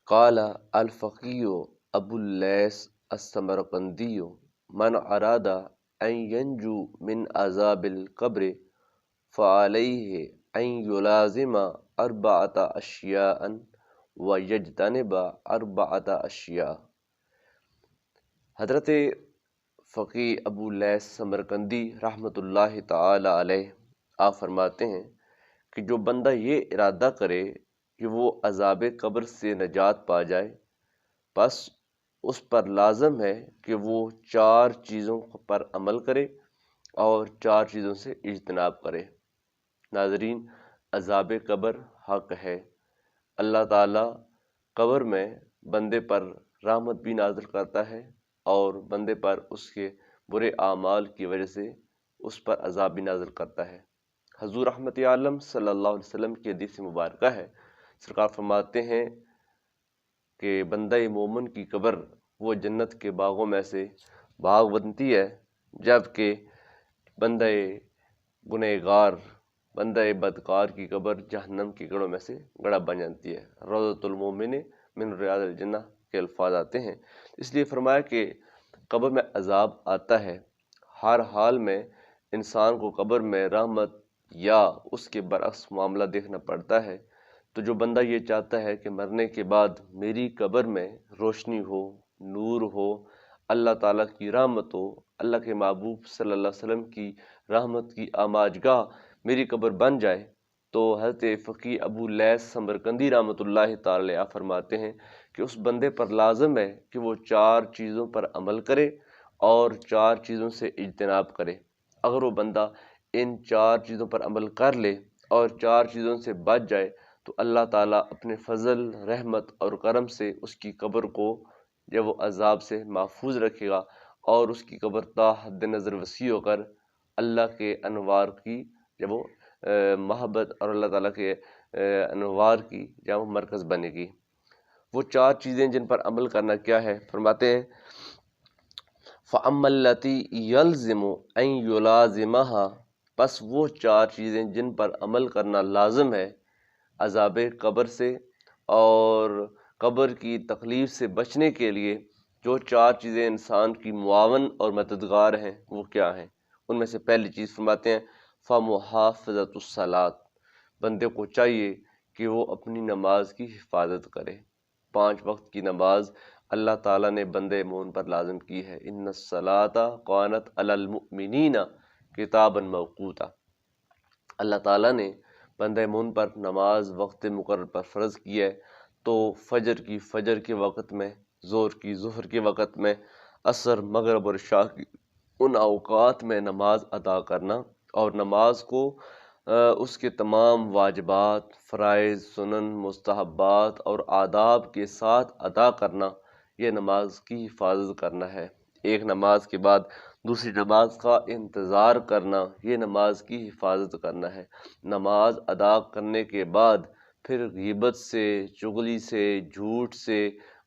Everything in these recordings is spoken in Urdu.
قال الفقی ابو اللیث السمرقندی من اراد ان ینجو من عذاب القبر فعلیہ ان یلازم اربعۃ اشیاء ویجتنب اربعۃ اشیاء۔ حضرت فقی ابو لیث سمرقندی رحمۃ اللہ تعالی علیہ آپ فرماتے ہیں کہ جو بندہ یہ ارادہ کرے کہ وہ عذاب قبر سے نجات پا جائے، بس اس پر لازم ہے کہ وہ 4 چیزوں پر عمل کرے اور 4 چیزوں سے اجتناب کرے۔ ناظرین، عذاب قبر حق ہے۔ اللہ تعالیٰ قبر میں بندے پر رحمت بھی نازل کرتا ہے اور بندے پر اس کے برے اعمال کی وجہ سے اس پر عذاب بھی نازل کرتا ہے۔ حضور رحمت عالم صلی اللہ علیہ وسلم کی حدیث مبارکہ ہے، سرکار فرماتے ہیں کہ بندہ مومن کی قبر وہ جنت کے باغوں میں سے باغ بنتی ہے، جبکہ بندہ گنہگار، بندہ بدکار کی قبر جہنم کی گڑھوں میں سے گڑھا بن جاتی ہے۔ روضۃ المومن من ریاض الجنہ کے الفاظ آتے ہیں۔ اس لیے فرمایا کہ قبر میں عذاب آتا ہے، ہر حال میں انسان کو قبر میں رحمت یا اس کے برعکس معاملہ دیکھنا پڑتا ہے۔ تو جو بندہ یہ چاہتا ہے کہ مرنے کے بعد میری قبر میں روشنی ہو، نور ہو، اللہ تعالیٰ کی رحمت ہو، اللہ کے محبوب صلی اللہ علیہ وسلم کی رحمت کی آماجگاہ میری قبر بن جائے، تو حضرت فقی ابو لیث سمرقندی رحمۃ اللہ تعالی علیہ فرماتے ہیں کہ اس بندے پر لازم ہے کہ وہ 4 چیزوں پر عمل کرے اور 4 چیزوں سے اجتناب کرے۔ اگر وہ بندہ ان 4 چیزوں پر عمل کر لے اور 4 چیزوں سے بچ جائے تو اللہ تعالیٰ اپنے فضل، رحمت اور کرم سے اس کی قبر کو جب وہ عذاب سے محفوظ رکھے گا اور اس کی قبر تا حد نظر وسیع ہو کر اللہ کے انوار کی جب وہ محبت اور اللہ تعالیٰ کے انوار کی جب وہ مرکز بنے گی۔ وہ 4 چیزیں جن پر عمل کرنا کیا ہے، فرماتے ہیں فَأَمَّا الَّتِي يَلْزِمُ أَن يُلَازِمَهَا، پس وہ 4 چیزیں جن پر عمل کرنا لازم ہے عذاب قبر سے اور قبر کی تکلیف سے بچنے کے لیے، جو 4 چیزیں انسان کی معاون اور مددگار ہیں وہ کیا ہیں؟ ان میں سے پہلی چیز فرماتے ہیں فَمُحَافَظَةُ الصَّلَاةِ، بندے کو چاہیے کہ وہ اپنی نماز کی حفاظت کرے۔ 5 وقت کی نماز اللہ تعالیٰ نے بندے مومن پر لازم کی ہے۔ ان الصلاۃ کانت علی المؤمنین کتابا موقوتا، اللہ تعالیٰ نے بندہ مومن پر نماز وقت مقرر پر فرض کی ہے، تو فجر کے وقت میں، ظہر کے وقت میں، عصر، مغرب اور عشاء کی ان اوقات میں نماز ادا کرنا اور نماز کو اس کے تمام واجبات، فرائض، سنن، مستحبات اور آداب کے ساتھ ادا کرنا، یہ نماز کی حفاظت کرنا ہے۔ ایک نماز کے بعد دوسری نماز کا انتظار کرنا، یہ نماز کی حفاظت کرنا ہے۔ نماز ادا کرنے کے بعد پھر غیبت سے، چغلی سے، جھوٹ سے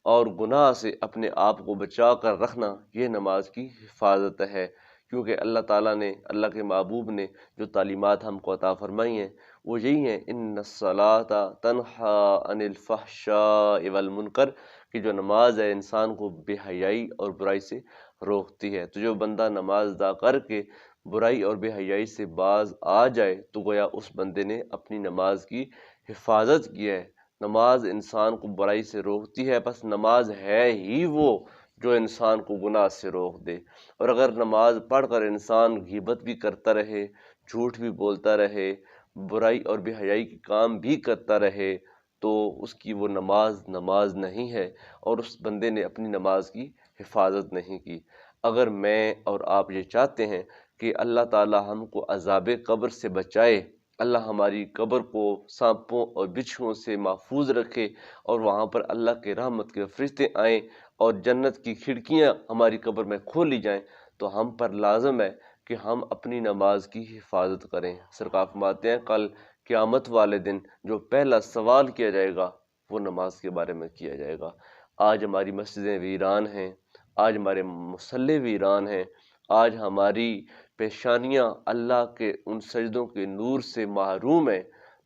اور گناہ سے اپنے آپ کو بچا کر رکھنا، یہ نماز کی حفاظت ہے۔ کیونکہ اللہ تعالیٰ نے، اللہ کے محبوب نے جو تعلیمات ہم کو عطا فرمائی ہیں وہ یہی ہیں ان الصلاۃ تنہی عن الفحشاء والمنکر، کہ جو نماز ہے انسان کو بے حیائی اور برائی سے روکتی ہے۔ تو جو بندہ نماز ادا کر کے برائی اور بے حیائی سے باز آ جائے تو گویا اس بندے نے اپنی نماز کی حفاظت کی ہے۔ نماز انسان کو برائی سے روکتی ہے، بس نماز ہے ہی وہ جو انسان کو گناہ سے روک دے۔ اور اگر نماز پڑھ کر انسان غیبت بھی کرتا رہے، جھوٹ بھی بولتا رہے، برائی اور بے حیائی کے کام بھی کرتا رہے، تو اس کی وہ نماز نہیں ہے اور اس بندے نے اپنی نماز کی حفاظت نہیں کی۔ اگر میں اور آپ یہ چاہتے ہیں کہ اللہ تعالی ہم کو عذاب قبر سے بچائے، اللہ ہماری قبر کو سانپوں اور بچھوؤں سے محفوظ رکھے اور وہاں پر اللہ کے رحمت کے فرشتے آئیں اور جنت کی کھڑکیاں ہماری قبر میں کھول لی جائیں، تو ہم پر لازم ہے کہ ہم اپنی نماز کی حفاظت کریں۔ سرکار فرماتے ہیں کل قیامت والے دن جو پہلا سوال کیا جائے گا وہ نماز کے بارے میں کیا جائے گا۔ آج ہماری مسجدیں ویران ہیں، آج ہمارے مصلے ویران ہیں، آج ہماری پیشانیاں اللہ کے ان سجدوں کے نور سے محروم ہیں،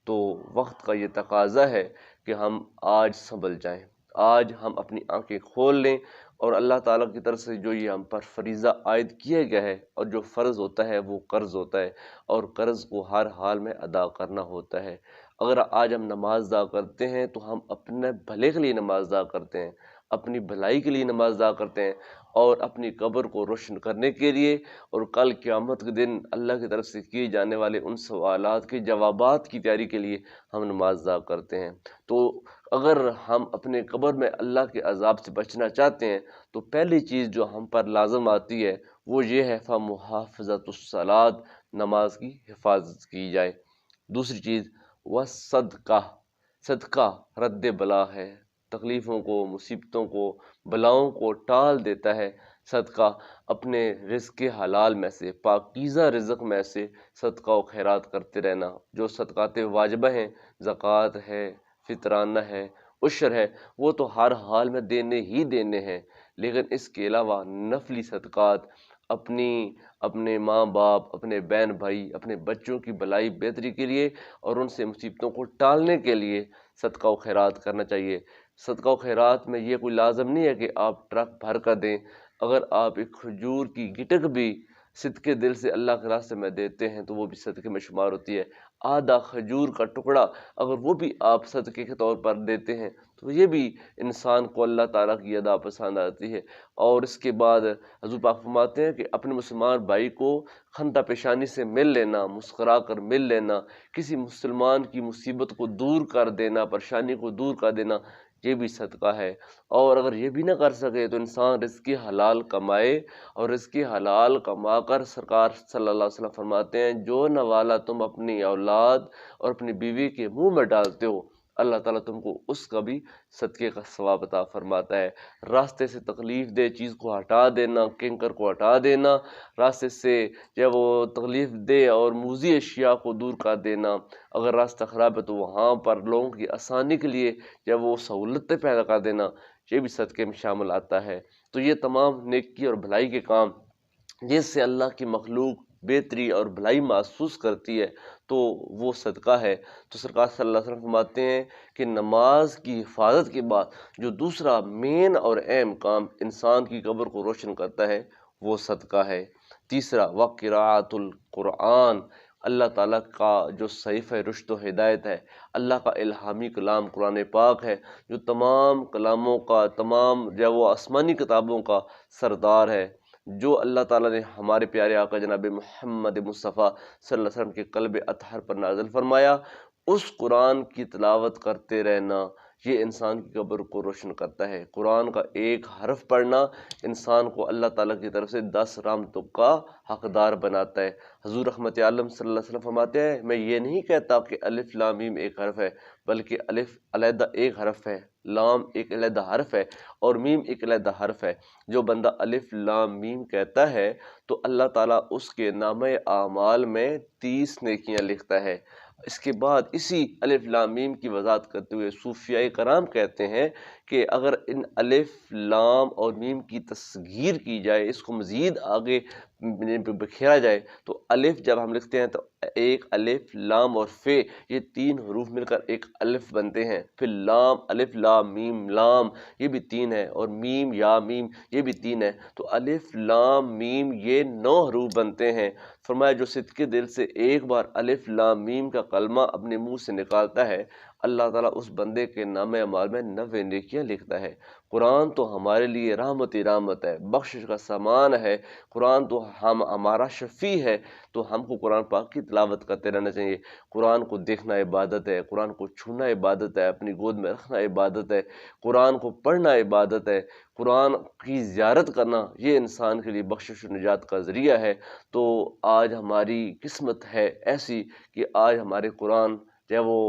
تو وقت کا یہ تقاضا ہے کہ ہم آج سنبھل جائیں، آج ہم اپنی آنکھیں کھول لیں اور اللہ تعالیٰ کی طرف سے جو یہ ہم پر فریضہ عائد کیا گیا ہے، اور جو فرض ہوتا ہے وہ قرض ہوتا ہے، اور قرض کو ہر حال میں ادا کرنا ہوتا ہے۔ اگر آج ہم نماز ادا کرتے ہیں تو ہم اپنے بھلے کے لیے نماز ادا کرتے ہیں، اپنی بھلائی کے لیے نماز ادا کرتے ہیں، اور اپنی قبر کو روشن کرنے کے لیے، اور کل قیامت کے دن اللہ کی طرف سے کیے جانے والے ان سوالات کے جوابات کی تیاری کے لیے ہم نماز ادا کرتے ہیں۔ تو اگر ہم اپنے قبر میں اللہ کے عذاب سے بچنا چاہتے ہیں تو پہلی چیز جو ہم پر لازم آتی ہے وہ یہ ہے فَمُحَافَظَةُ الصَّلَاۃ، نماز کی حفاظت کی جائے۔ دوسری چیز وہ صدقہ رد بلا ہے، تکلیفوں کو، مصیبتوں کو، بلاؤں کو ٹال دیتا ہے صدقہ۔ اپنے رزق حلال میں سے، پاکیزہ رزق میں سے صدقہ و خیرات کرتے رہنا۔ جو صدقات واجبہ ہیں، زکوٰۃ ہے، فطرانہ ہے، عشر ہے، وہ تو ہر حال میں دینے ہی دینے ہیں، لیکن اس کے علاوہ نفلی صدقات، اپنے ماں باپ، اپنے بہن بھائی، اپنے بچوں کی بھلائی بہتری کے لیے اور ان سے مصیبتوں کو ٹالنے کے لیے صدقہ و خیرات کرنا چاہیے۔ صدقہ و خیرات میں یہ کوئی لازم نہیں ہے کہ آپ ٹرک بھر کر دیں۔ اگر آپ ایک کھجور کی گٹک بھی صدقے دل سے اللہ کے راستے میں دیتے ہیں تو وہ بھی صدقے میں شمار ہوتی ہے۔ آدھا کھجور کا ٹکڑا اگر وہ بھی آپ صدقے کے طور پر دیتے ہیں تو یہ بھی انسان کو اللہ تعالیٰ کی ادا پسند آتی ہے۔ اور اس کے بعد حضور پاک فرماتے ہیں کہ اپنے مسلمان بھائی کو خندہ پیشانی سے مل لینا، مسکرا کر مل لینا، کسی مسلمان کی مصیبت کو دور کر دینا، پریشانی کو دور کر دینا، یہ بھی صدقہ ہے۔ اور اگر یہ بھی نہ کر سکے تو انسان رزق حلال کمائے، اور رزق حلال کما کر سرکار صلی اللہ علیہ وسلم فرماتے ہیں جو نوالا تم اپنی اولاد اور اپنی بیوی کے منہ میں ڈالتے ہو، اللہ تعالیٰ تم کو اس کا بھی صدقے کا ثواب عطا فرماتا ہے۔ راستے سے تکلیف دہ چیز کو ہٹا دینا، کینکر کو ہٹا دینا، راستے سے جب وہ تکلیف دہ اور موذی اشیاء کو دور کر دینا، اگر راستہ خراب ہے تو وہاں پر لوگوں کی آسانی کے لیے جب وہ سہولتیں پیدا کر دینا، یہ بھی صدقے میں شامل آتا ہے۔ تو یہ تمام نیکی اور بھلائی کے کام جس سے اللہ کی مخلوق بہتری اور بھلائی محسوس کرتی ہے تو وہ صدقہ ہے۔ تو سرکار صلی اللہ علیہ وسلم فرماتے ہیں کہ نماز کی حفاظت کے بعد جو دوسرا مین اور اہم کام انسان کی قبر کو روشن کرتا ہے وہ صدقہ ہے۔ تیسرا وقراءۃ القرآن، اللہ تعالیٰ کا جو صحیفہ رشد و ہدایت ہے، اللہ کا الہامی کلام قرآن پاک ہے، جو تمام کلاموں کا، تمام جو وہ آسمانی کتابوں کا سردار ہے، جو اللہ تعالیٰ نے ہمارے پیارے آقا جناب محمد مصطفیٰ صلی اللہ علیہ وسلم کے قلب اطہر پر نازل فرمایا، اس قرآن کی تلاوت کرتے رہنا یہ انسان کی قبر کو روشن کرتا ہے۔ قرآن کا ایک حرف پڑھنا انسان کو اللہ تعالیٰ کی طرف سے 10 رحمتوں کا حقدار بناتا ہے۔ حضور رحمت عالم صلی اللہ علیہ وسلم فرماتے ہیں میں یہ نہیں کہتا کہ الف لام میم ایک حرف ہے، بلکہ الف علیحدہ ایک حرف ہے، لام ایک علیحدہ حرف ہے، اور میم ایک علیحدہ حرف ہے۔ جو بندہ الف لام میم کہتا ہے تو اللہ تعالیٰ اس کے نامہ اعمال میں 30 نیکیاں لکھتا ہے۔ اس کے بعد اسی الف لام میم کی وضاحت کرتے ہوئے صوفیاء کرام کہتے ہیں کہ اگر ان الف لام اور میم کی تصغیر کی جائے، اس کو مزید آگے بکھیرا جائے تو الف جب ہم لکھتے ہیں تو ایک الف لام اور فے، یہ 3 حروف مل کر ایک الف بنتے ہیں، پھر لام الف لام میم لام یہ بھی 3 ہے، اور میم یا میم یہ بھی 3 ہے، تو الف لام میم یہ 9 حروف بنتے ہیں۔ فرمایا جو صدقے دل سے ایک بار الف لام میم کا کلمہ اپنے منہ سے نکالتا ہے، اللہ تعالیٰ اس بندے کے نامہ اعمال میں 90 نیکیاں لکھتا ہے۔ قرآن تو ہمارے لیے رحمت ہی رحمت ہے، بخشش کا سامان ہے، قرآن تو ہمارا شفیع ہے، تو ہم کو قرآن پاک کی تلاوت کرتے رہنا چاہیے۔ قرآن کو دیکھنا عبادت ہے، قرآن کو چھونا عبادت ہے، اپنی گود میں رکھنا عبادت ہے، قرآن کو پڑھنا عبادت ہے، قرآن کی زیارت کرنا یہ انسان کے لیے بخشش و نجات کا ذریعہ ہے۔ تو آج ہماری قسمت ہے ایسی کہ آج ہمارے قرآن جو وہ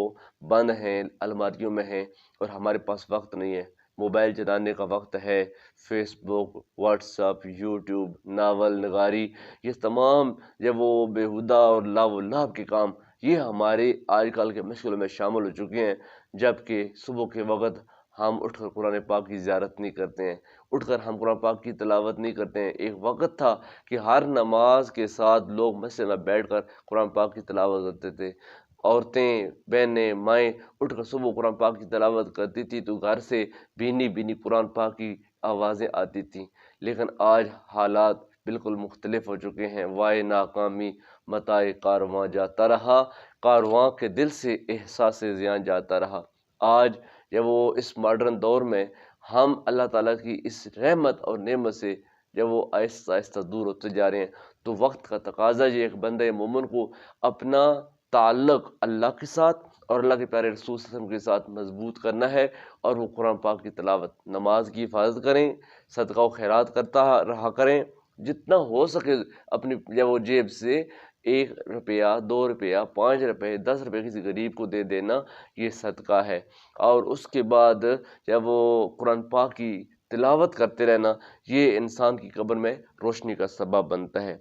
بند ہیں، الماریوں میں ہیں، اور ہمارے پاس وقت نہیں ہے۔ موبائل چلانے کا وقت ہے، فیس بک، واٹس ایپ، یوٹیوب، ناول نگاری، یہ تمام جب وہ بیہودہ اور لاو لعب کے کام یہ ہمارے آج کل کے مشغلوں میں شامل ہو چکے ہیں، جبکہ صبح کے وقت ہم اٹھ کر قرآن پاک کی زیارت نہیں کرتے ہیں، اٹھ کر ہم قرآن پاک کی تلاوت نہیں کرتے ہیں۔ ایک وقت تھا کہ ہر نماز کے ساتھ لوگ مسجد میں بیٹھ کر قرآن پاک کی تلاوت کرتے تھے۔ عورتیں، بہنیں، مائیں اٹھ کر صبح قرآن پاک کی تلاوت کرتی تھی تو گھر سے بھینی بھینی قرآن پاک کی آوازیں آتی تھیں، لیکن آج حالات بالکل مختلف ہو چکے ہیں۔ وائے ناکامی متائے کارواں جاتا رہا، کارواں کے دل سے احساس زیان جاتا رہا۔ آج جب وہ اس ماڈرن دور میں ہم اللہ تعالیٰ کی اس رحمت اور نعمت سے جب وہ آہستہ آہستہ دور ہوتے جا رہے ہیں، تو وقت کا تقاضا یہ ایک بندہ مومن کو اپنا تعلق اللہ کے ساتھ اور اللہ کے پیارے رسول صلی اللہ علیہ وسلم کے ساتھ مضبوط کرنا ہے، اور وہ قرآن پاک کی تلاوت، نماز کی حفاظت کریں، صدقہ و خیرات کرتا رہا کریں، جتنا ہو سکے اپنی جب وہ جیب سے 1 روپیہ، 2 روپیہ، 5 روپے، 10 روپے کسی غریب کو دے دینا، یہ صدقہ ہے۔ اور اس کے بعد جب وہ قرآن پاک کی تلاوت کرتے رہنا، یہ انسان کی قبر میں روشنی کا سبب بنتا ہے۔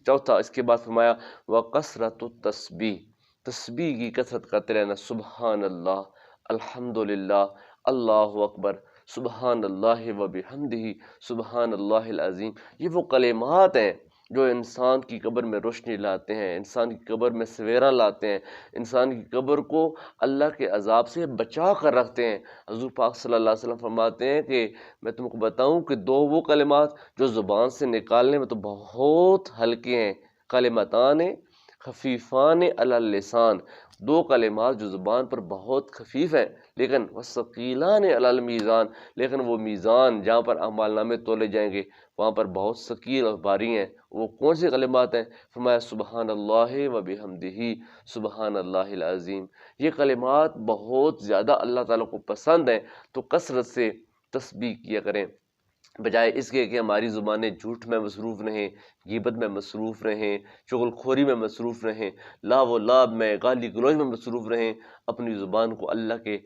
چوتھا اس کے بعد فرمایا وَقَثْرَةُ التَّسْبِیح، تسبیح کی کثرت کرتے رہنا، سبحان اللہ، الحمدللہ، اللہ اکبر، سبحان اللہ وبحمدہ، سبحان اللہ العظیم۔ یہ وہ کلمات ہیں جو انسان کی قبر میں روشنی لاتے ہیں، انسان کی قبر میں سویرا لاتے ہیں، انسان کی قبر کو اللہ کے عذاب سے بچا کر رکھتے ہیں۔ حضور پاک صلی اللہ علیہ وسلم فرماتے ہیں کہ میں تم کو بتاؤں کہ 2 وہ کلمات جو زبان سے نکالنے میں تو بہت ہلکے ہیں، کلمتان خفیفان علی اللسان، 2 کلمات جو زبان پر بہت خفیف ہیں، لیکن وثقیلان علی المیزان، لیکن وہ میزان جہاں پر اعمال نامے تولے جائیں گے وہاں پر بہت ثقیل اور بھاری ہیں۔ وہ کون سی کلمات ہیں؟ فرمایا سبحان اللہ وبحمدہ، سبحان اللہ العظیم۔ یہ کلمات بہت زیادہ اللہ تعالیٰ کو پسند ہیں، تو کثرت سے تسبیح کیا کریں، بجائے اس کے کہ ہماری زبانیں جھوٹ میں مصروف رہیں، غیبت میں مصروف رہیں، چغل خوری میں مصروف رہیں، لاو و لاب میں، گالی گلوچ میں مصروف رہیں۔ اپنی زبان کو اللہ کے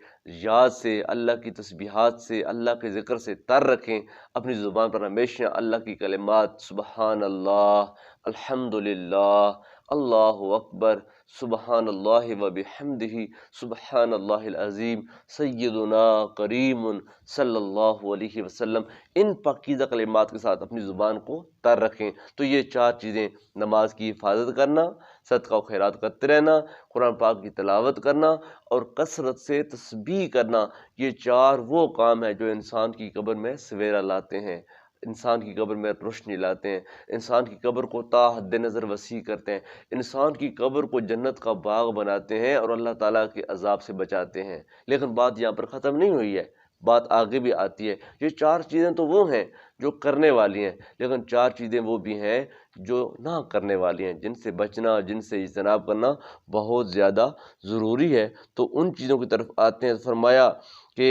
یاد سے، اللہ کی تسبیحات سے، اللہ کے ذکر سے تر رکھیں۔ اپنی زبان پر ہمیشہ اللہ کی کلمات، سبحان اللہ، الحمدللہ، اللہ اکبر، سبحان اللہ وبحمدہ، سبحان اللہ العظیم، سیدنا کریم صلی اللہ علیہ وسلم، ان پاکیزہ کلمات کے ساتھ اپنی زبان کو تر رکھیں۔ تو یہ 4 چیزیں، نماز کی حفاظت کرنا، صدقہ و خیرات کرتے رہنا، قرآن پاک کی تلاوت کرنا اور کثرت سے تسبیح کرنا، یہ 4 وہ کام ہیں جو انسان کی قبر میں سویرا لاتے ہیں، انسان کی قبر میں روشنی لاتے ہیں، انسان کی قبر کو تا حد نظر وسیع کرتے ہیں، انسان کی قبر کو جنت کا باغ بناتے ہیں اور اللہ تعالیٰ کے عذاب سے بچاتے ہیں۔ لیکن بات یہاں پر ختم نہیں ہوئی ہے، بات آگے بھی آتی ہے۔ یہ 4 چیزیں تو وہ ہیں جو کرنے والی ہیں، لیکن 4 چیزیں وہ بھی ہیں جو نہ کرنے والی ہیں، جن سے بچنا، جن سے اجتناب کرنا بہت زیادہ ضروری ہے۔ تو ان چیزوں کی طرف آتے ہیں۔ فرمایا کہ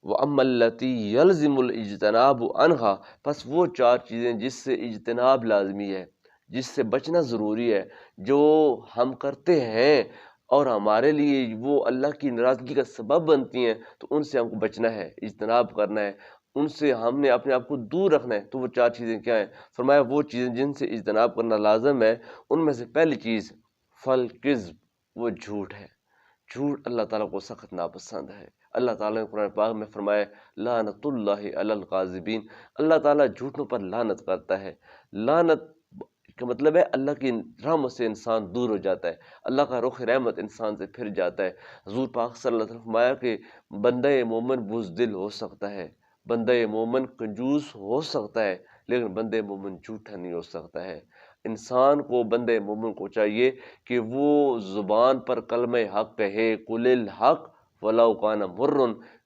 وَأَمَّا الَّتِي يَلْزِمُ الْاجْتِنَابُ عَنْهَا، پس وہ 4 چیزیں جس سے اجتناب لازمی ہے، جس سے بچنا ضروری ہے، جو ہم کرتے ہیں اور ہمارے لیے وہ اللہ کی ناراضگی کا سبب بنتی ہیں، تو ان سے ہم کو بچنا ہے، اجتناب کرنا ہے، ان سے ہم نے اپنے آپ کو دور رکھنا ہے۔ تو وہ 4 چیزیں کیا ہیں؟ فرمایا وہ چیزیں جن سے اجتناب کرنا لازم ہے، ان میں سے پہلی چیز فالکذب، وہ جھوٹ ہے۔ جھوٹ اللہ تعالیٰ کو سخت ناپسند ہے۔ اللہ تعالیٰ نے قرآن پاک میں فرمایا لعنت اللہ علی الکاذبین، اللہ تعالیٰ جھوٹوں پر لعنت کرتا ہے۔ لعنت کا مطلب ہے اللہ کی رحمت سے انسان دور ہو جاتا ہے، اللہ کا رخ رحمت انسان سے پھر جاتا ہے۔ حضور پاک صلی اللہ علیہ وسلم نے فرمایا کہ بندہ مومن بزدل ہو سکتا ہے، بندہ مومن کنجوس ہو سکتا ہے، لیکن بندہ مومن جھوٹا نہیں ہو سکتا ہے۔ انسان کو، بندہ مومن کو چاہیے کہ وہ زبان پر کلمہ حق کہے، قل الحق ولو کان مر،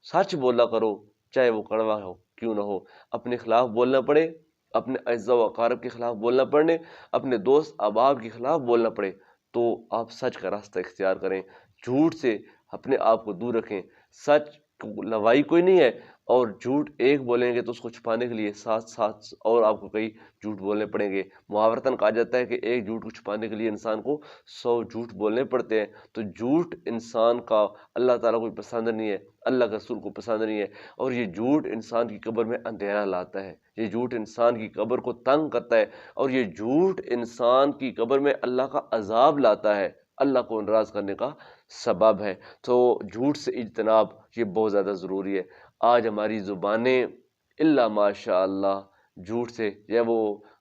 سچ بولا کرو چاہے وہ کڑوا ہو کیوں نہ ہو۔ اپنے خلاف بولنا پڑے، اپنے اعزاء و اقارب کے خلاف بولنا پڑے، اپنے دوست احباب کے خلاف بولنا پڑے، تو آپ سچ کا راستہ اختیار کریں، جھوٹ سے اپنے آپ کو دور رکھیں۔ سچ کو لوائی کوئی نہیں ہے، اور جھوٹ ایک بولیں گے تو اس کو چھپانے کے لیے 7 اور آپ کو کئی جھوٹ بولنے پڑیں گے۔ محاورتاً کہا جاتا ہے کہ ایک جھوٹ کو چھپانے کے لیے انسان کو 100 جھوٹ بولنے پڑتے ہیں۔ تو جھوٹ انسان کا اللہ تعالیٰ کو پسند نہیں ہے، اللہ کے رسول کو پسند نہیں ہے، اور یہ جھوٹ انسان کی قبر میں اندھیرا لاتا ہے، یہ جھوٹ انسان کی قبر کو تنگ کرتا ہے، اور یہ جھوٹ انسان کی قبر میں اللہ کا عذاب لاتا ہے، اللہ کو ناراض کرنے کا سبب ہے۔ تو جھوٹ سے اجتناب یہ بہت زیادہ ضروری ہے۔ آج ہماری زبانیں الا ماشاء اللہ جھوٹ سے وہ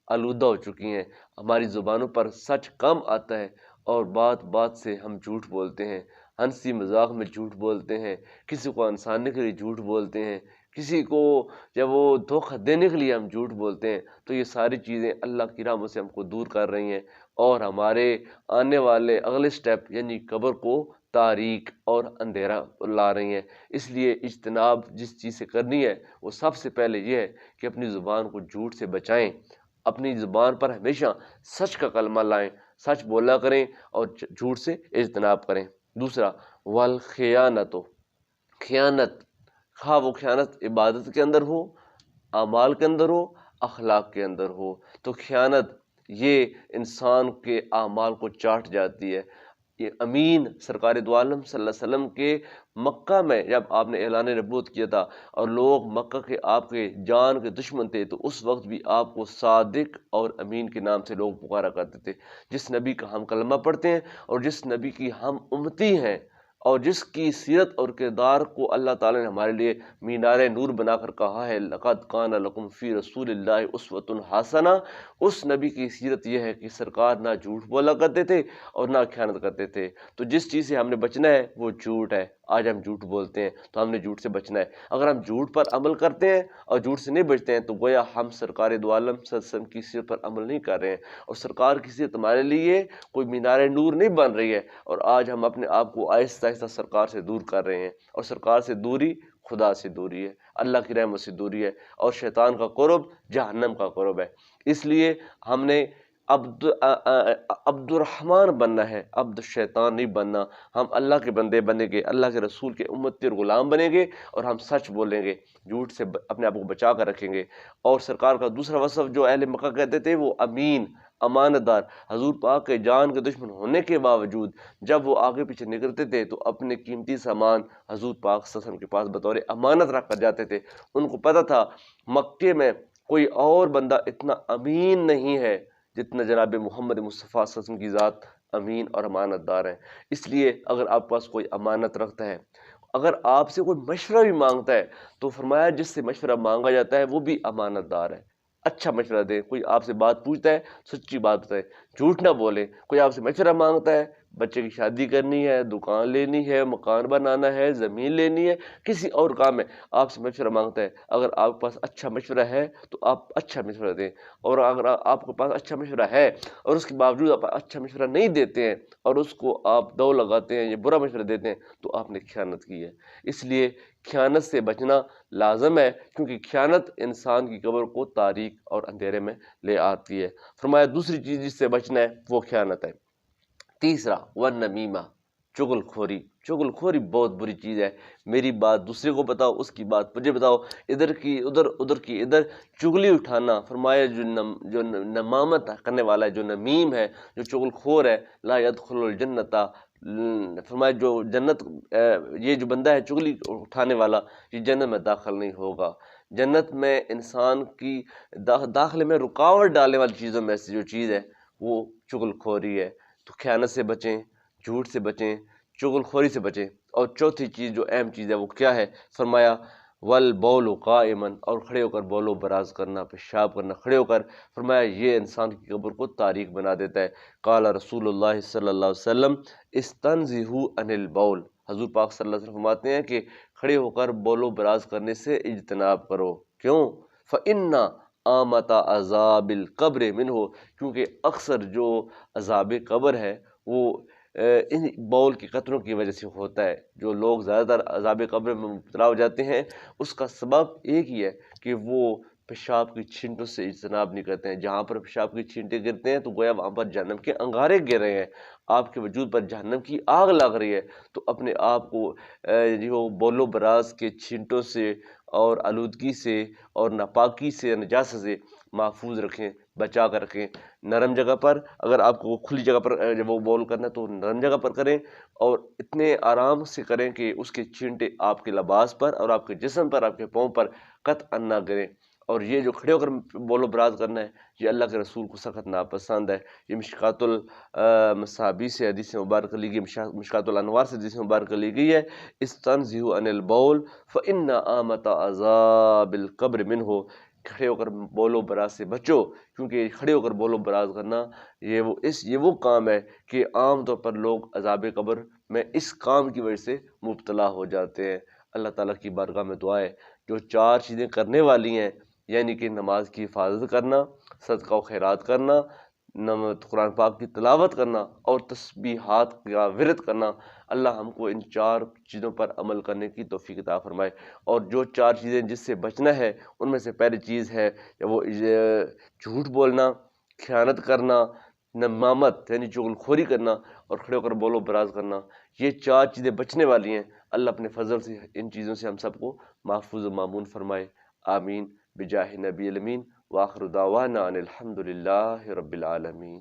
آلودہ ہو چکی ہیں، ہماری زبانوں پر سچ کم آتا ہے اور بات بات سے ہم جھوٹ بولتے ہیں، ہنسی مذاق میں جھوٹ بولتے ہیں، کسی کو ہنسانے کے لیے جھوٹ بولتے ہیں، کسی کو جب وہ دھوکہ دینے کے لیے ہم جھوٹ بولتے ہیں، تو یہ ساری چیزیں اللہ کی رحمت سے ہم کو دور کر رہی ہیں اور ہمارے آنے والے اگلے سٹیپ یعنی قبر کو تاریک اور اندھیرا لا رہی ہیں۔ اس لیے اجتناب جس چیز سے کرنی ہے وہ سب سے پہلے یہ ہے کہ اپنی زبان کو جھوٹ سے بچائیں، اپنی زبان پر ہمیشہ سچ کا کلمہ لائیں، سچ بولا کریں اور جھوٹ سے اجتناب کریں۔ دوسرا والخیانت، خیانت، خواہ وہ خیانت عبادت کے اندر ہو، اعمال کے اندر ہو، اخلاق کے اندر ہو، تو خیانت یہ انسان کے اعمال کو چاٹ جاتی ہے۔ یہ امین سرکار دو عالم صلی اللہ علیہ وسلم کے مکہ میں جب آپ نے اعلان نبوت کیا تھا اور لوگ مکہ کے آپ کے جان کے دشمن تھے، تو اس وقت بھی آپ کو صادق اور امین کے نام سے لوگ پکارا کرتے تھے۔ جس نبی کا ہم کلمہ پڑھتے ہیں اور جس نبی کی ہم امتی ہیں اور جس کی سیرت اور کردار کو اللہ تعالیٰ نے ہمارے لیے مینار نور بنا کر کہا ہے لقد کان لکم فی رسول اللہ اسوۃ حسنہ، اس نبی کی سیرت یہ ہے کہ سرکار نہ جھوٹ بولا کرتے تھے اور نہ خیانت کرتے تھے۔ تو جس چیز سے ہم نے بچنا ہے وہ جھوٹ ہے۔ آج ہم جھوٹ بولتے ہیں تو ہم نے جھوٹ سے بچنا ہے۔ اگر ہم جھوٹ پر عمل کرتے ہیں اور جھوٹ سے نہیں بچتے ہیں تو گویا ہم سرکار دو عالم صلی اللہ علیہ وسلم کی سیرت پر عمل نہیں کر رہے ہیں، اور سرکار کی سیرت ہمارے لیے کوئی مینار نور نہیں بن رہی ہے، اور آج ہم اپنے آپ کو آہستہ آہستہ سرکار سے دور کر رہے ہیں، اور سرکار سے دوری خدا سے دوری ہے، اللہ کی رحمت سے دوری ہے، اور شیطان کا قرب جہنم کا قرب ہے۔ اس لیے ہم نے عبد الرحمن بننا ہے، عبد الشیطان نہیں بننا۔ ہم اللہ کے بندے بنیں گے، اللہ کے رسول کے امتی اور غلام بنیں گے، اور ہم سچ بولیں گے، جھوٹ سے اپنے آپ کو بچا کر رکھیں گے۔ اور سرکار کا دوسرا وصف جو اہل مکہ کہتے تھے وہ امین، امانت دار۔ حضور پاک کے جان کے دشمن ہونے کے باوجود جب وہ آگے پیچھے نکلتے تھے تو اپنے قیمتی سامان حضور پاک صلی اللہ علیہ وسلم کے پاس بطور امانت رکھ کر جاتے تھے۔ ان کو پتہ تھا مکے میں کوئی اور بندہ اتنا امین نہیں ہے جتنا جناب محمد مصطفیٰ صلی اللہ علیہ وسلم کی ذات امین اور امانت دار ہے۔ اس لیے اگر آپ پاس کوئی امانت رکھتا ہے، اگر آپ سے کوئی مشورہ بھی مانگتا ہے تو فرمایا جس سے مشورہ مانگا جاتا ہے وہ بھی امانت دار ہے۔ اچھا مشورہ دیں، کوئی آپ سے بات پوچھتا ہے سچی بات بتائیں، جھوٹ نہ بولیں۔ کوئی آپ سے مشورہ مانگتا ہے، بچے کی شادی کرنی ہے، دکان لینی ہے، مکان بنانا ہے، زمین لینی ہے، کسی اور کام میں آپ سے مشورہ مانگتا ہے، اگر آپ کے پاس اچھا مشورہ ہے تو آپ اچھا مشورہ دیں، اور اگر آپ کے پاس اچھا مشورہ ہے اور اس کے باوجود آپ اچھا مشورہ نہیں دیتے ہیں اور اس کو آپ دو لگاتے ہیں یا برا مشورہ دیتے ہیں تو آپ نے خیانت کی ہے۔ اس لیے خیانت سے بچنا لازم ہے، کیونکہ خیانت انسان کی قبر کو تاریک اور اندھیرے میں لے آتی ہے۔ فرمایا دوسری چیز جس سے بچنا ہے وہ خیانت ہے۔ تیسرا والنمیمہ، چغل خوری۔ چغل خوری بہت بری چیز ہے، میری بات دوسرے کو بتاؤ، اس کی بات مجھے بتاؤ، ادھر کی ادھر، ادھر کی ادھر، چغلی اٹھانا۔ فرمایا جو نمامت کرنے والا ہے، جو نمیم ہے، جو چغل خور ہے، لا يدخل الجنت، فرمایا جو جنت، یہ جو بندہ ہے چغلی اٹھانے والا، یہ جنت میں داخل نہیں ہوگا۔ جنت میں انسان کی داخلے میں رکاوٹ ڈالنے والی چیزوں میں سے جو چیز ہے وہ چغل خوری ہے۔ تو خیانت سے بچیں، جھوٹ سے بچیں، چغل خوری سے بچیں۔ اور چوتھی چیز جو اہم چیز ہے وہ کیا ہے؟ فرمایا والبول قائما، اور کھڑے ہو کر بول و براز کرنا، پیشاب کرنا کھڑے ہو کر۔ فرمایا یہ انسان کی قبر کو تاریک بنا دیتا ہے۔ قال رسول اللہ صلی اللہ علیہ وسلم استنزہوا عن البول، حضور پاک صلی اللہ علیہ وسلم فرماتے ہیں کہ کھڑے ہو کر بول و براز کرنے سے اجتناب کرو۔ کیوں؟ فإن آمت عذاب القبر منہ، کیونکہ اکثر جو عذاب قبر ہے وہ ان بول کے قطروں کی وجہ سے ہوتا ہے۔ جو لوگ زیادہ تر عذاب قبر میں مبتلا ہو جاتے ہیں اس کا سبب ایک ہی ہے کہ وہ پیشاب کی چھینٹوں سے اجتناب نہیں کرتے ہیں۔ جہاں پر پیشاب کی چھینٹیں گرتے ہیں تو گویا وہاں پر جہنم کے انگارے گر رہے ہیں، آپ کے وجود پر جہنم کی آگ لگ رہی ہے۔ تو اپنے آپ کو جو بول و براز کے چھینٹوں سے اور آلودگی سے اور ناپاکی سے، نجاست سے محفوظ رکھیں، بچا کر رکھیں۔ نرم جگہ پر، اگر آپ کو کھلی جگہ پر جب وہ بول کرنا ہے تو نرم جگہ پر کریں، اور اتنے آرام سے کریں کہ اس کے چھینٹے آپ کے لباس پر اور آپ کے جسم پر، آپ کے پاؤں پر قطعاً نہ گریں۔ اور یہ جو کھڑے ہو کر بول و براز کرنا ہے یہ اللہ کے رسول کو سخت ناپسند ہے۔ یہ مشکات المصابیح سے حدیث مبارک لی گئی، مشکات الانوار سے حدیث مبارک لی گئی ہے، استنزہوا عن البول فإن آمت عذاب القبر منہ، کھڑے ہو کر بولو براز سے بچو، کیونکہ کھڑے ہو کر بولو براز کرنا یہ وہ کام ہے کہ عام طور پر لوگ عذاب قبر میں اس کام کی وجہ سے مبتلا ہو جاتے ہیں۔ اللہ تعالیٰ کی بارگاہ میں دعا ہے جو 4 چیزیں کرنے والی ہیں، یعنی کہ نماز کی حفاظت کرنا، صدقہ و خیرات کرنا، قرآن پاک کی تلاوت کرنا اور تسبیحات کا ورد کرنا، اللہ ہم کو ان 4 چیزوں پر عمل کرنے کی توفیق عطا فرمائے۔ اور جو 4 چیزیں جس سے بچنا ہے ان میں سے پہلی چیز ہے وہ جھوٹ بولنا، خیانت کرنا، نمامت یعنی چغلخوری کرنا اور کھڑے ہو کر بولو براز کرنا۔ یہ 4 چیزیں بچنے والی ہیں۔ اللہ اپنے فضل سے ان چیزوں سے ہم سب کو محفوظ و مامون فرمائے، آمین بجاہ نبی الامین، وآخر دعوانا ان الحمد للہ رب العالمین۔